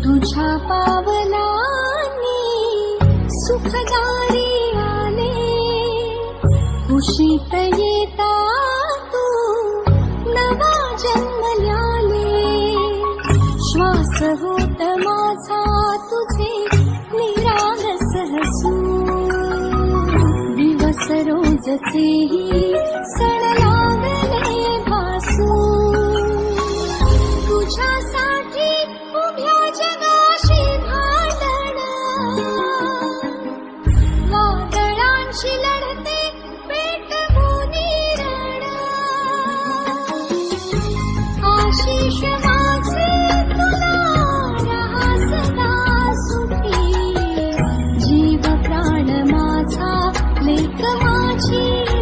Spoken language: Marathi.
तुझ्या पावलांनी सुखदारी आले, कुशीत येता तू नवा जन्मल्याले. श्वास होत माझा तुझे निरागस हसू, दिवस रोजचेही सण